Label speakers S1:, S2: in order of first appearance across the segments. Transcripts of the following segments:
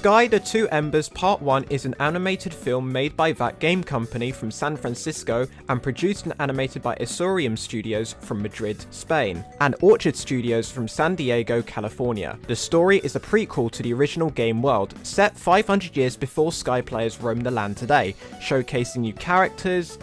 S1: Sky the Two Embers Part 1 is an animated film made by ThatGameCompany from San Francisco and produced and animated by Illusorium Studios from Madrid, Spain, and OCHID Studios from San Diego, California. The story is a prequel to the original game world, set 500 years before Sky players roam the land today, showcasing new characters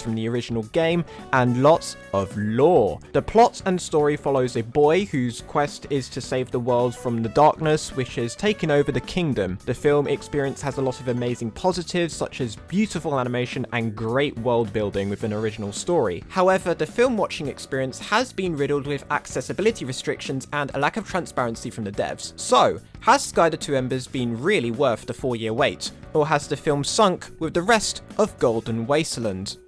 S1: from the original game, and lots of lore. The plot and story follows a boy whose quest is to save the world from the darkness which has taken over the kingdom. The film experience has a lot of amazing positives such as beautiful animation and great world building with an original story. However, the film watching experience has been riddled with accessibility restrictions and a lack of transparency from the devs. So, has Sky the Two Embers been really worth the 4-year wait? Or has the film sunk with the rest of Golden Wasteland?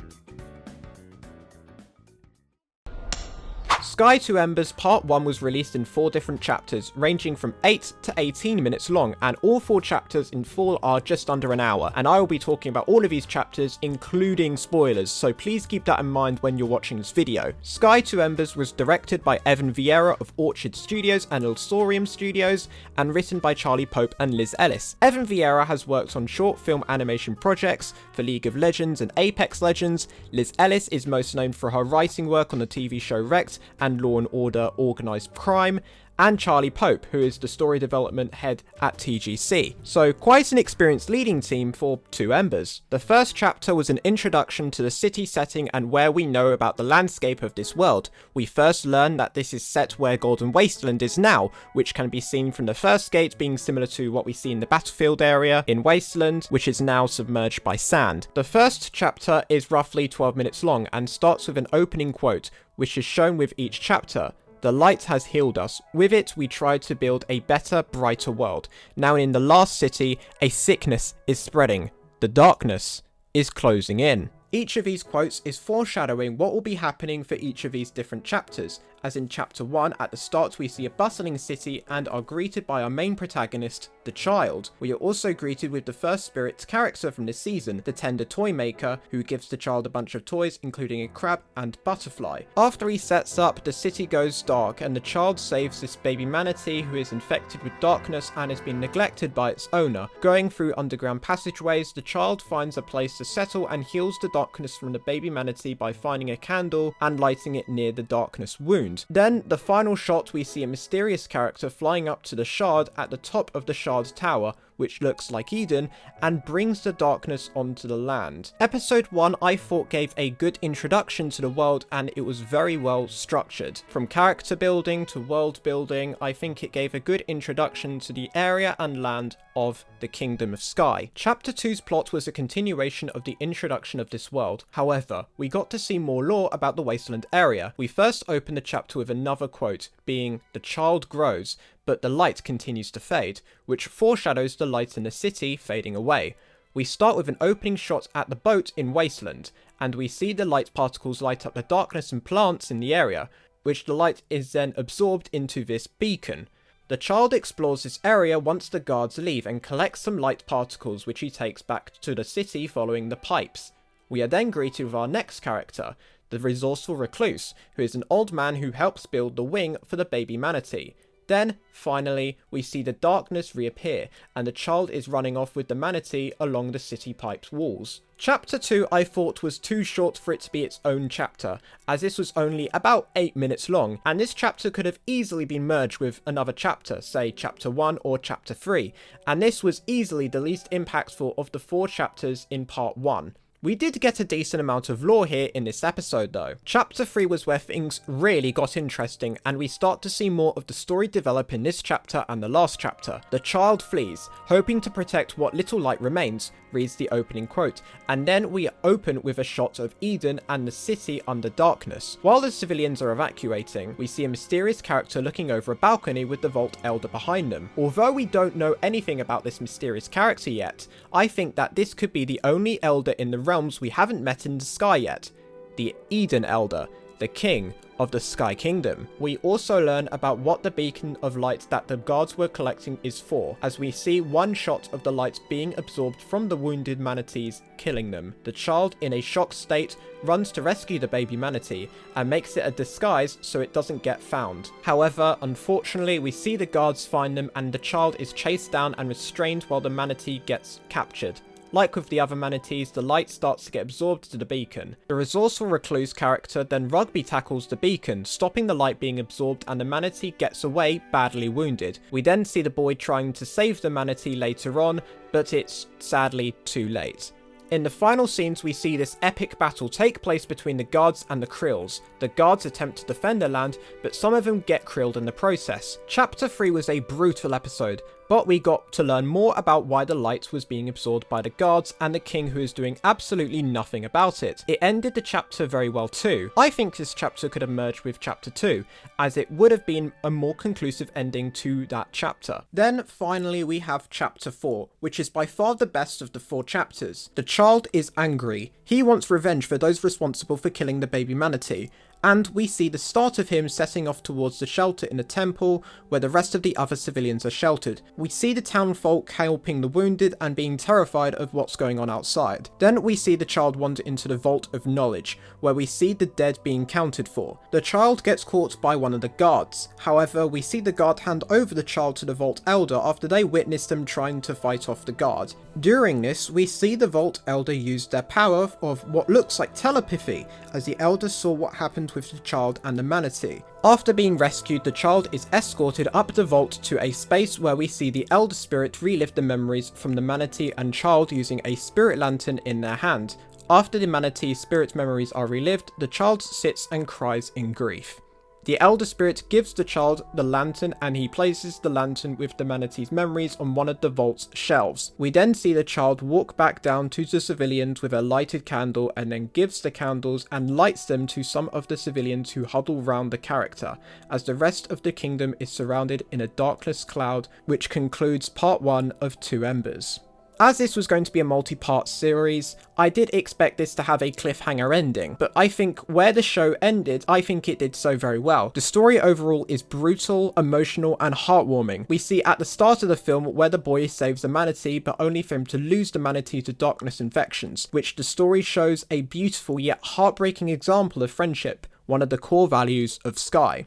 S1: Sky Two Embers Part 1 was released in 4 different chapters, ranging from 8 to 18 minutes long, and all 4 chapters in full are just under an hour, and I will be talking about all of these chapters, including spoilers, so please keep that in mind when you're watching this video. Sky Two Embers was directed by Evan Vieira of OCHID Studios and Illusorium Studios, and written by Charlie Pope and Liz Ellis. Evan Vieira has worked on short film animation projects for League of Legends and Apex Legends. Liz Ellis is most known for her writing work on the TV show Wrecked and Law & Order Organised Crime, and Charlie Pope, who is the story development head at TGC. So quite an experienced leading team for Two Embers. The first chapter was an introduction to the city setting and where we know about the landscape of this world. We first learn that this is set where Golden Wasteland is now, which can be seen from the first gate being similar to what we see in the battlefield area in Wasteland, which is now submerged by sand. The first chapter is roughly 12 minutes long and starts with an opening quote, which is shown with each chapter. "The light has healed us. With it, we tried to build a better, brighter world. Now in the last city, a sickness is spreading. The darkness is closing in." Each of these quotes is foreshadowing what will be happening for each of these different chapters, as in chapter 1 at the start we see a bustling city and are greeted by our main protagonist, the child. We are also greeted with the first spirit character from this season, the tender toy maker, who gives the child a bunch of toys including a crab and butterfly. After he sets up, the city goes dark and the child saves this baby manatee who is infected with darkness and has been neglected by its owner. Going through underground passageways, the child finds a place to settle and heals the darkness from the baby manatee by finding a candle and lighting it near the darkness wound. Then, the final shot, we see a mysterious character flying up to the shard at the top of the shard tower, which looks like Eden, and brings the darkness onto the land. Episode 1 I thought gave a good introduction to the world and it was very well structured. From character building to world building, I think it gave a good introduction to the area and land of the Kingdom of Sky. Chapter 2's plot was a continuation of the introduction of this world. However, we got to see more lore about the Wasteland area. We first opened the chapter with another quote, being "The child grows, but the light continues to fade," which foreshadows the light in the city fading away. We start with an opening shot at the boat in Wasteland, and we see the light particles light up the darkness and plants in the area, which the light is then absorbed into this beacon. The child explores this area once the guards leave and collects some light particles which he takes back to the city following the pipes. We are then greeted with our next character, the resourceful recluse, who is an old man who helps build the wing for the baby manatee. Then, finally, we see the darkness reappear, and the child is running off with the manatee along the city pipe's walls. Chapter 2 I thought was too short for it to be its own chapter, as this was only about 8 minutes long, and this chapter could have easily been merged with another chapter, say chapter 1 or chapter 3, and this was easily the least impactful of the 4 chapters in part 1. We did get a decent amount of lore here in this episode though. Chapter 3 was where things really got interesting and we start to see more of the story develop in this chapter and the last chapter. The child flees, hoping to protect what little light remains, reads the opening quote, and then we open with a shot of Eden and the city under darkness. While the civilians are evacuating, we see a mysterious character looking over a balcony with the Vault Elder behind them. Although we don't know anything about this mysterious character yet, I think that this could be the only Elder in the realms we haven't met in the sky yet. The Eden Elder. the king of the Sky Kingdom. We also learn about what the beacon of light that the guards were collecting is for, as we see one shot of the light being absorbed from the wounded manatees, killing them. The child, in a shocked state, runs to rescue the baby manatee and makes it a disguise so it doesn't get found. However, unfortunately, we see the guards find them and the child is chased down and restrained while the manatee gets captured. Like with the other manatees, the light starts to get absorbed to the beacon. The resourceful recluse character then rugby tackles the beacon, stopping the light being absorbed, and the manatee gets away, badly wounded. We then see the boy trying to save the manatee later on, but it's sadly too late. In the final scenes, we see this epic battle take place between the guards and the Krills. The guards attempt to defend their land, but some of them get krilled in the process. Chapter 3 was a brutal episode, but we got to learn more about why the light was being absorbed by the guards and the king who is doing absolutely nothing about it. It ended the chapter very well too. I think this chapter could have merged with chapter 2, as it would have been a more conclusive ending to that chapter. Then finally we have chapter 4, which is by far the best of the 4 chapters. The child is angry. He wants revenge for those responsible for killing the baby manatee. And we see the start of him setting off towards the shelter in the temple where the rest of the other civilians are sheltered. We see the town folk helping the wounded and being terrified of what's going on outside. Then we see the child wander into the Vault of Knowledge, where we see the dead being counted for. The child gets caught by one of the guards. However, we see the guard hand over the child to the Vault Elder after they witness them trying to fight off the guard. During this, we see the Vault Elder use their power of what looks like telepathy, as the Elder saw what happened with the child and the manatee. After being rescued, the child is escorted up the vault to a space where we see the Elder Spirit relive the memories from the manatee and child using a spirit lantern in their hand. After the manatee's spirit memories are relived, the child sits and cries in grief. The Elder Spirit gives the child the lantern and he places the lantern with the manatee's memories on one of the vault's shelves. We then see the child walk back down to the civilians with a lighted candle and then gives the candles and lights them to some of the civilians who huddle round the character, as the rest of the kingdom is surrounded in a darkness cloud, which concludes part 1 of Two Embers. As this was going to be a multi-part series, I did expect this to have a cliffhanger ending, but I think where the show ended, I think it did so very well. The story overall is brutal, emotional, and heartwarming. We see at the start of the film where the boy saves the manatee, but only for him to lose the manatee to darkness infections, which the story shows a beautiful yet heartbreaking example of friendship, one of the core values of Sky.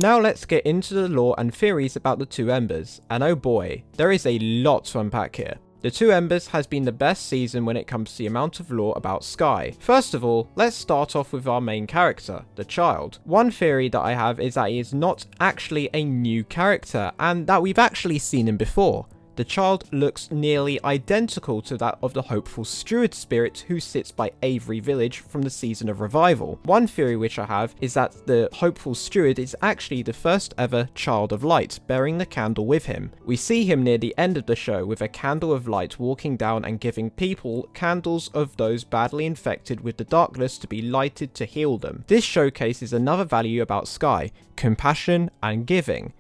S1: Now let's get into the lore and theories about the Two Embers, and oh boy, there is a lot to unpack here. The Two Embers has been the best season when it comes to the amount of lore about Sky. First of all, let's start off with our main character, the child. One theory that I have is that he is not actually a new character, and that we've actually seen him before. The child looks nearly identical to that of the hopeful steward spirit who sits by Avery Village from the season of Revival. One theory which I have is that the hopeful steward is actually the first ever child of light, bearing the candle with him. We see him near the end of the show with a candle of light walking down and giving people candles of those badly infected with the darkness to be lighted to heal them. This showcases another value about Sky: compassion and giving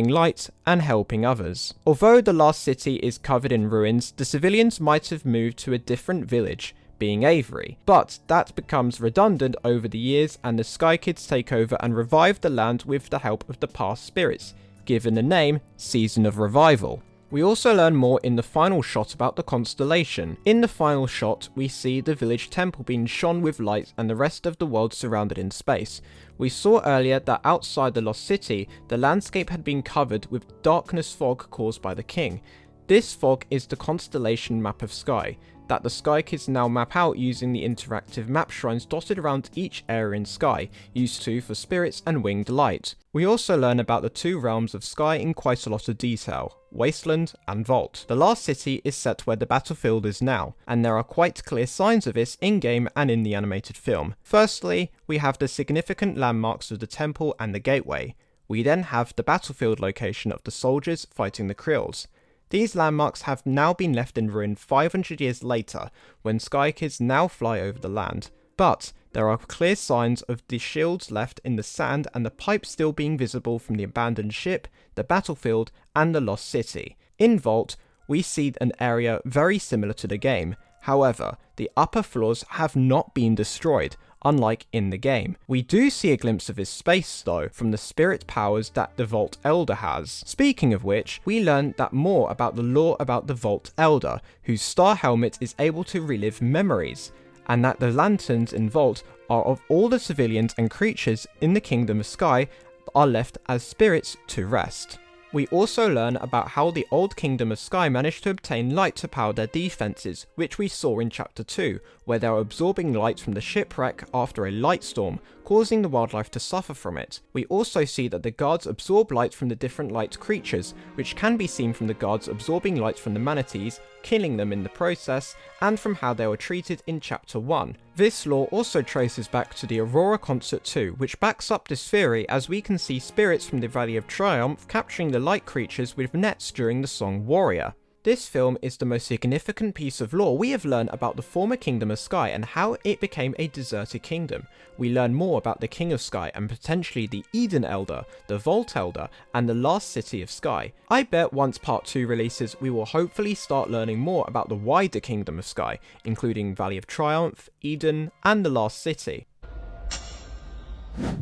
S1: light and helping others. Although the last city is covered in ruins, the civilians might have moved to a different village, being Avery, but that becomes redundant over the years and the Sky Kids take over and revive the land with the help of the past spirits, given the name Season of Revival. We also learn more in the final shot about the constellation. In the final shot, we see the village temple being shone with light and the rest of the world surrounded in space. We saw earlier that outside the lost city, the landscape had been covered with darkness fog caused by the king. This fog is the constellation map of Sky, that the Sky Kids now map out using the interactive map shrines dotted around each area in Sky, used to for spirits and winged light. We also learn about the two realms of Sky in quite a lot of detail: Wasteland and Vault. The last city is set where the battlefield is now, and there are quite clear signs of this in-game and in the animated film. Firstly, we have the significant landmarks of the temple and the gateway. We then have the battlefield location of the soldiers fighting the Krills. These landmarks have now been left in ruin 500 years later, when Sky Kids now fly over the land. But there are clear signs of the shields left in the sand and the pipes still being visible from the abandoned ship, the battlefield, and the lost city. In Vault, we see an area very similar to the game. However, the upper floors have not been destroyed, unlike in the game. We do see a glimpse of his space though, from the spirit powers that the Vault Elder has. Speaking of which, we learn that more about the lore about the Vault Elder, whose star helmet is able to relive memories, and that the lanterns in Vault are of all the civilians and creatures in the Kingdom of Sky that are left as spirits to rest. We also learn about how the old Kingdom of Sky managed to obtain light to power their defenses, which we saw in Chapter 2, where they are absorbing light from the shipwreck after a light storm, causing the wildlife to suffer from it. We also see that the guards absorb light from the different light creatures, which can be seen from the guards absorbing light from the manatees, killing them in the process, and from how they were treated in Chapter 1. This lore also traces back to the Aurora Concert 2, which backs up this theory, as we can see spirits from the Valley of Triumph capturing the light creatures with nets during the song Warrior. This film is the most significant piece of lore we have learned about the former Kingdom of Sky and how it became a deserted kingdom. We learn more about the King of Sky and potentially the Eden Elder, the Vault Elder, and the Last City of Sky. I bet once Part 2 releases, we will hopefully start learning more about the wider Kingdom of Sky, including Valley of Triumph, Eden, and the Last City.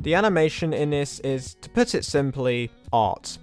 S1: The animation in this is, to put it simply, art.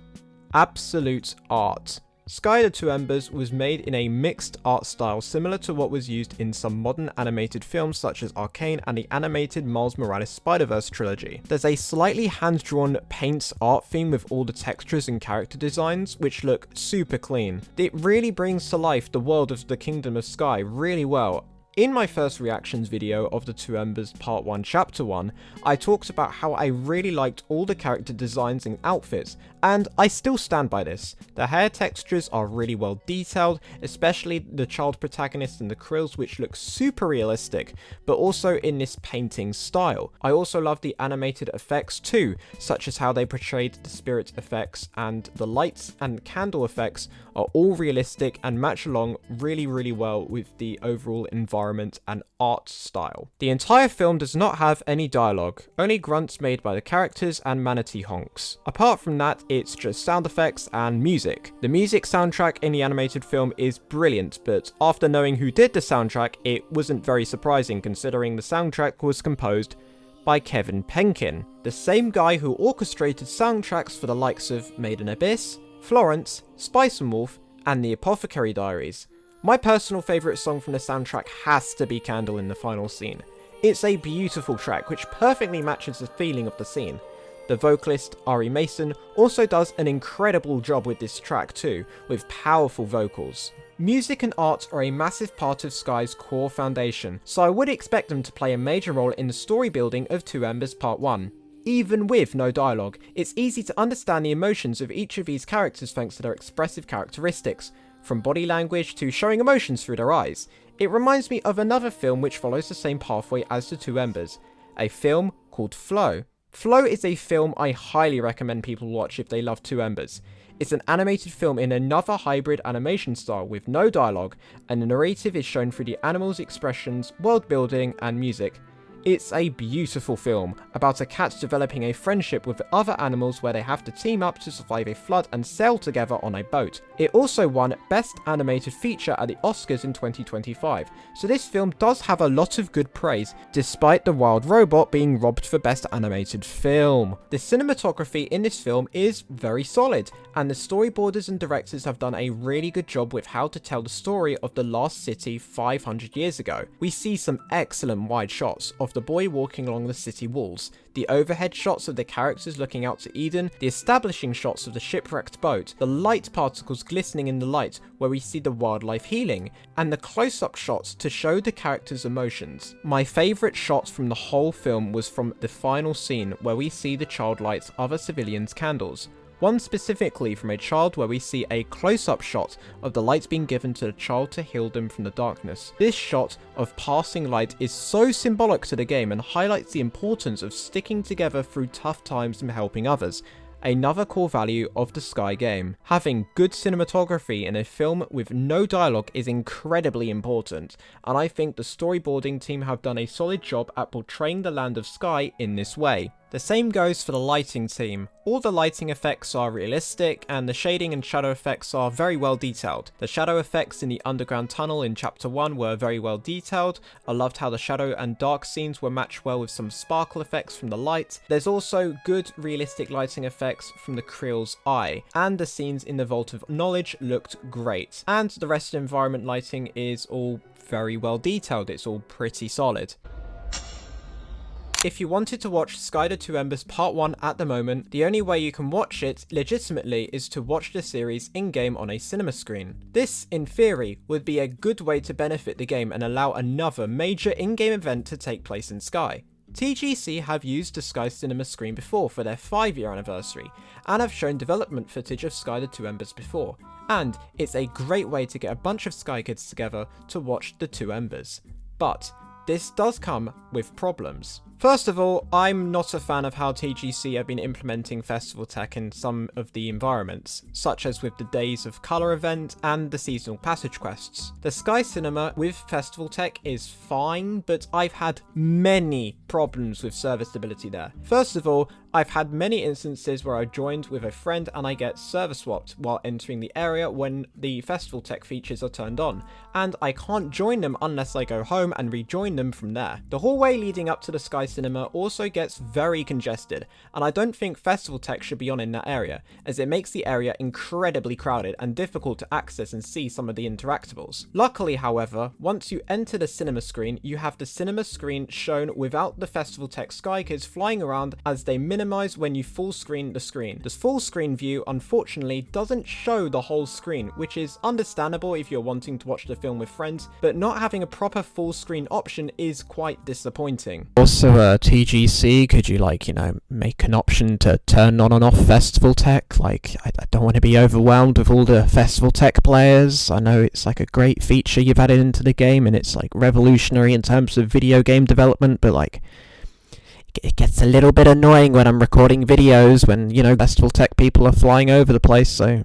S1: Absolute art. Sky the Two Embers was made in a mixed art style similar to what was used in some modern animated films such as Arcane and the animated Miles Morales Spider-Verse trilogy. There's a slightly hand-drawn paint art theme with all the textures and character designs, which look super clean. It really brings to life the world of the Kingdom of Sky really well. In my first reactions video of the Two Embers Part 1 Chapter 1, I talked about how I really liked all the character designs and outfits, and I still stand by this. The hair textures are really well detailed, especially the child protagonist and the krills, which look super realistic, but also in this painting style. I also love the animated effects too, such as how they portrayed the spirit effects, and the lights and candle effects are all realistic and match along really well with the overall environment and art style. The entire film does not have any dialogue, only grunts made by the characters and manatee honks. Apart from that, it's just sound effects and music. The music soundtrack in the animated film is brilliant, but after knowing who did the soundtrack, it wasn't very surprising considering the soundtrack was composed by Kevin Penkin, the same guy who orchestrated soundtracks for the likes of Made in Abyss, Florence, Spice and Wolf, and The Apothecary Diaries. My personal favourite song from the soundtrack has to be Candle in the final scene. It's a beautiful track which perfectly matches the feeling of the scene. The vocalist, Ari Mason, also does an incredible job with this track too, with powerful vocals. Music and art are a massive part of Sky's core foundation, so I would expect them to play a major role in the story building of Two Embers Part 1. Even with no dialogue, it's easy to understand the emotions of each of these characters thanks to their expressive characteristics, from body language to showing emotions through their eyes. It reminds me of another film which follows the same pathway as The Two Embers, a film called Flow. Flow is a film I highly recommend people watch if they love Two Embers. It's an animated film in another hybrid animation style with no dialogue, and the narrative is shown through the animals' expressions, world building, and music. It's a beautiful film about a cat developing a friendship with other animals where they have to team up to survive a flood and sail together on a boat. It also won Best Animated Feature at the Oscars in 2025, so this film does have a lot of good praise, despite the wild robot being robbed for Best Animated Film. The cinematography in this film is very solid, and the storyboarders and directors have done a really good job with how to tell the story of the Last City 500 years ago. We see some excellent wide shots of the boy walking along the city walls, the overhead shots of the characters looking out to Eden, the establishing shots of the shipwrecked boat, the light particles glistening in the light where we see the wildlife healing, and the close-up shots to show the characters' emotions. My favourite shot from the whole film was from the final scene where we see the child light other civilians' candles. One specifically from a child where we see a close-up shot of the light being given to the child to heal them from the darkness. This shot of passing light is so symbolic to the game and highlights the importance of sticking together through tough times and helping others. Another core value of the Sky game. Having good cinematography in a film with no dialogue is incredibly important, and I think the storyboarding team have done a solid job at portraying the land of Sky in this way. The same goes for the lighting team. All the lighting effects are realistic, and the shading and shadow effects are very well detailed. The shadow effects in the underground tunnel in chapter 1 were very well detailed. I loved how the shadow and dark scenes were matched well with some sparkle effects from the light. There's also good realistic lighting effects from the Creel's eye, and the scenes in the Vault of Knowledge looked great. And the rest of the environment lighting is all very well detailed, it's all pretty solid. If you wanted to watch Skyder Two Embers Part 1 at the moment, the only way you can watch it legitimately is to watch the series in-game on a cinema screen. This, in theory, would be a good way to benefit the game and allow another major in-game event to take place in Sky. TGC have used the Sky Cinema screen before for their 5-year anniversary, and have shown development footage of Skyder Two Embers before, and it's a great way to get a bunch of Sky kids together to watch the Two Embers. But this does come with problems. First of all, I'm not a fan of how TGC have been implementing festival tech in some of the environments, such as with the Days of Colour event and the seasonal passage quests. The Sky Cinema with festival tech is fine, but I've had many problems with server stability there. First of all, I've had many instances where I joined with a friend and I get server swapped while entering the area when the festival tech features are turned on, and I can't join them unless I go home and rejoin them from there. The hallway leading up to the Sky Cinema also gets very congested, and I don't think festival tech should be on in that area, as it makes the area incredibly crowded and difficult to access and see some of the interactables. Luckily, however, once you enter the cinema screen, you have the cinema screen shown without the festival tech Sky Kids flying around, as they minimize when you full screen the screen. This full screen view unfortunately doesn't show the whole screen, which is understandable if you're wanting to watch the film with friends, but not having a proper full screen option is quite disappointing. Also, TGC, could you make an option to turn on and off festival tech? I don't want to be overwhelmed with all the festival tech players. I know it's a great feature you've added into the game, and it's revolutionary in terms of video game development, but it gets a little bit annoying when I'm recording videos when, festival tech people are flying over the place, so,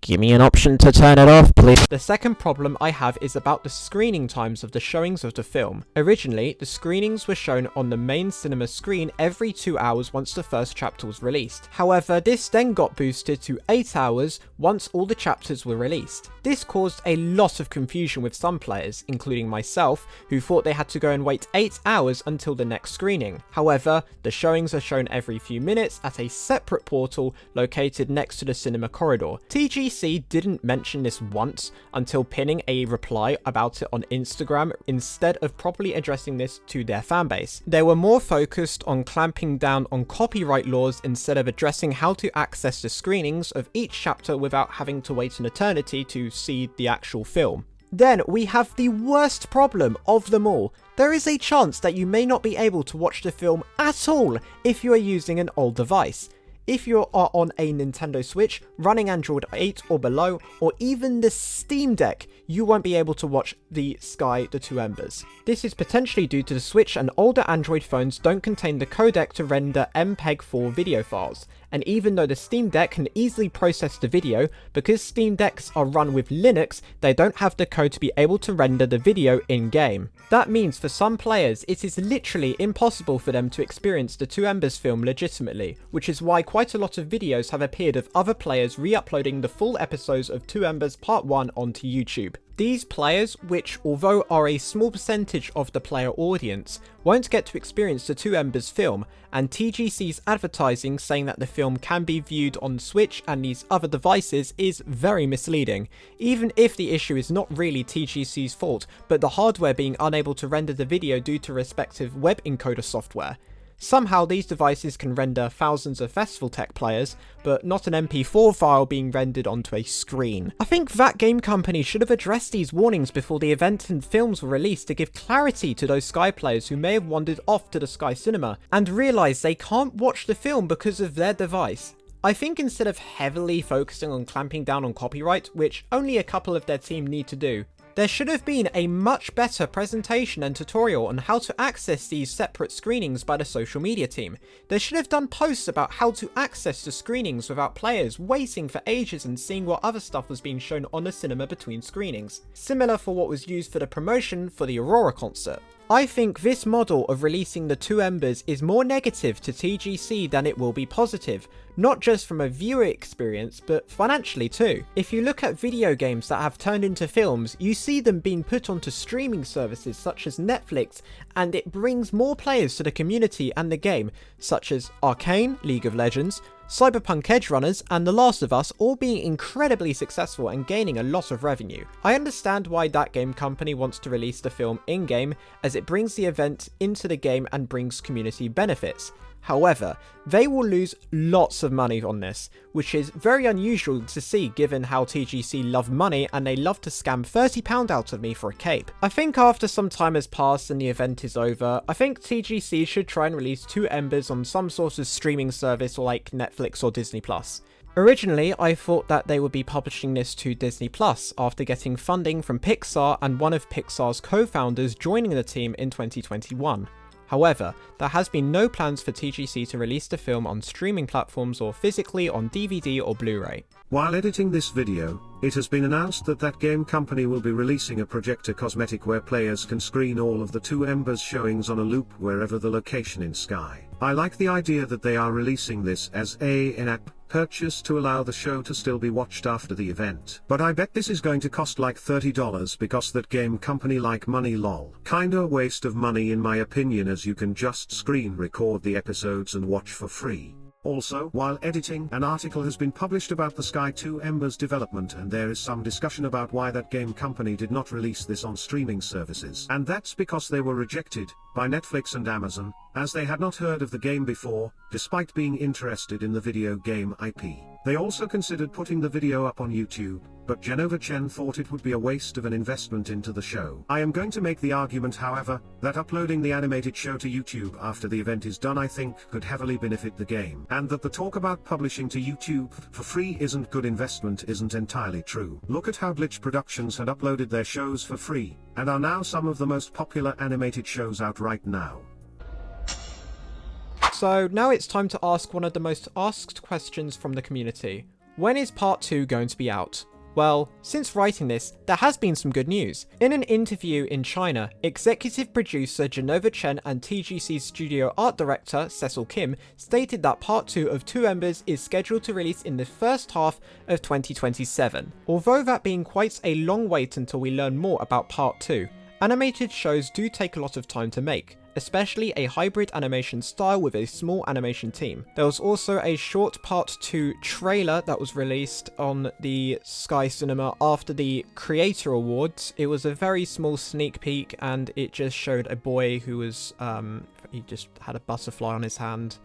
S1: give me an option to turn it off, please. The second problem I have is about the screening times of the showings of the film. Originally, the screenings were shown on the main cinema screen every 2 hours once the first chapter was released. However, this then got boosted to 8 hours once all the chapters were released. This caused a lot of confusion with some players, including myself, who thought they had to go and wait 8 hours until the next screening. However, the showings are shown every few minutes at a separate portal located next to the cinema corridor. TGC didn't mention this once until pinning a reply about it on Instagram instead of properly addressing this to their fanbase. They were more focused on clamping down on copyright laws instead of addressing how to access the screenings of each chapter without having to wait an eternity to see the actual film. Then we have the worst problem of them all. There is a chance that you may not be able to watch the film at all if you are using an old device. If you are on a Nintendo Switch, running Android 8 or below, or even the Steam Deck, you won't be able to watch the Two Embers. This is potentially due to the Switch and older Android phones don't contain the codec to render MPEG-4 video files, and even though the Steam Deck can easily process the video, because Steam Decks are run with Linux, they don't have the code to be able to render the video in-game. That means for some players, it is literally impossible for them to experience the Two Embers film legitimately, which is why quite a lot of videos have appeared of other players re-uploading the full episodes of Two Embers Part 1 onto YouTube. These players, which although are a small percentage of the player audience, won't get to experience the Two Embers film, and TGC's advertising saying that the film can be viewed on Switch and these other devices is very misleading, even if the issue is not really TGC's fault, but the hardware being unable to render the video due to respective web encoder software. Somehow these devices can render thousands of festival tech players, but not an MP4 file being rendered onto a screen. I think ThatGameCompany should have addressed these warnings before the event and films were released to give clarity to those Sky players who may have wandered off to the Sky Cinema and realised they can't watch the film because of their device. I think instead of heavily focusing on clamping down on copyright, which only a couple of their team need to do, there should have been a much better presentation and tutorial on how to access these separate screenings by the social media team. They should have done posts about how to access the screenings without players waiting for ages and seeing what other stuff was being shown on the cinema between screenings. Similar for what was used for the promotion for the Aurora concert. I think this model of releasing the Two Embers is more negative to TGC than it will be positive, not just from a viewer experience, but financially too. If you look at video games that have turned into films, you see them being put onto streaming services such as Netflix, and it brings more players to the community and the game, such as Arcane, League of Legends, Cyberpunk Edge Runners, and The Last of Us all being incredibly successful and gaining a lot of revenue. I understand why ThatGameCompany wants to release the film in-game, as it brings the event into the game and brings community benefits. However, they will lose lots of money on this, which is very unusual to see given how TGC love money and they love to scam £30 out of me for a cape. I think after some time has passed and the event is over, I think TGC should try and release Two Embers on some sort of streaming service like Netflix or Disney+. Originally, I thought that they would be publishing this to Disney Plus after getting funding from Pixar and one of Pixar's co-founders joining the team in 2021. However, there has been no plans for TGC to release the film on streaming platforms or physically on DVD or Blu-ray.
S2: While editing this video, it has been announced that ThatGameCompany will be releasing a projector cosmetic where players can screen all of the Two Embers showings on a loop wherever the location in Sky. I like the idea that they are releasing this as an in-app purchase to allow the show to still be watched after the event. But I bet this is going to cost like $30 because ThatGameCompany like money lol. Kinda a waste of money in my opinion, as you can just screen record the episodes and watch for free. Also, while editing, an article has been published about the Sky Two Embers development, and there is some discussion about why ThatGameCompany did not release this on streaming services. And that's because they were rejected by Netflix and Amazon, as they had not heard of the game before, despite being interested in the video game IP. They also considered putting the video up on YouTube, but Genova Chen thought it would be a waste of an investment into the show. I am going to make the argument, however, that uploading the animated show to YouTube after the event is done I think could heavily benefit the game, and that the talk about publishing to YouTube for free isn't good investment isn't entirely true. Look at how Glitch Productions had uploaded their shows for free, and are now some of the most popular animated shows out right now.
S1: So now it's time to ask one of the most asked questions from the community. When is part 2 going to be out? Well, since writing this, there has been some good news. In an interview in China, executive producer Genova Chen and TGC's studio art director Cecil Kim stated that part 2 of Two Embers is scheduled to release in the first half of 2027. Although that being quite a long wait until we learn more about part 2, animated shows do take a lot of time to make, especially a hybrid animation style with a small animation team. There was also a short part 2 trailer that was released on the Sky Cinema after the Creator Awards. It was a very small sneak peek and it just showed a boy who was, he just had a butterfly on his hand.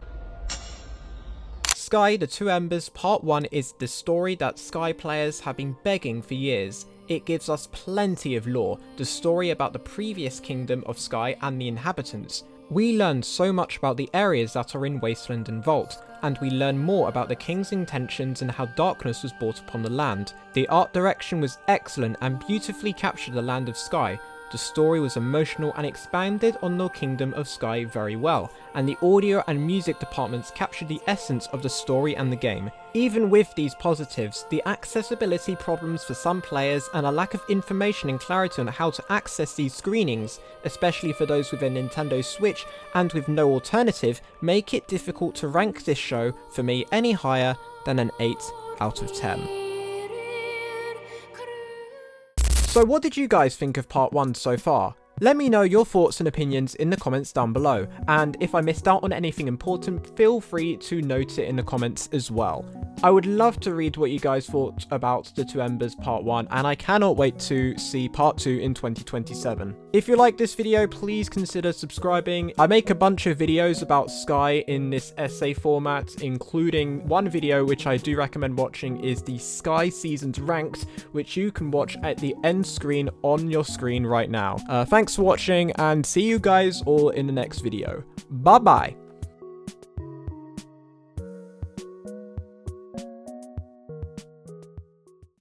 S1: Sky The Two Embers Part 1 is the story that Sky players have been begging for years. It gives us plenty of lore, the story about the previous kingdom of Sky and the inhabitants. We learn so much about the areas that are in Wasteland and Vault, and we learn more about the king's intentions and how darkness was brought upon the land. The art direction was excellent and beautifully captured the land of Sky. The story was emotional and expanded on the Kingdom of Sky very well, and the audio and music departments captured the essence of the story and the game. Even with these positives, the accessibility problems for some players and a lack of information and clarity on how to access these screenings, especially for those with a Nintendo Switch and with no alternative, make it difficult to rank this show for me any higher than an 8 out of 10. So what did you guys think of part 1 so far? Let me know your thoughts and opinions in the comments down below, and if I missed out on anything important, feel free to note it in the comments as well. I would love to read what you guys thought about The Two Embers Part 1, and I cannot wait to see Part 2 in 2027. If you like this video, please consider subscribing. I make a bunch of videos about Sky in this essay format, including one video which I do recommend watching is the Sky Seasons Ranked, which you can watch at the end screen on your screen right now. Thanks for watching, and see you guys all in the next video. Bye bye!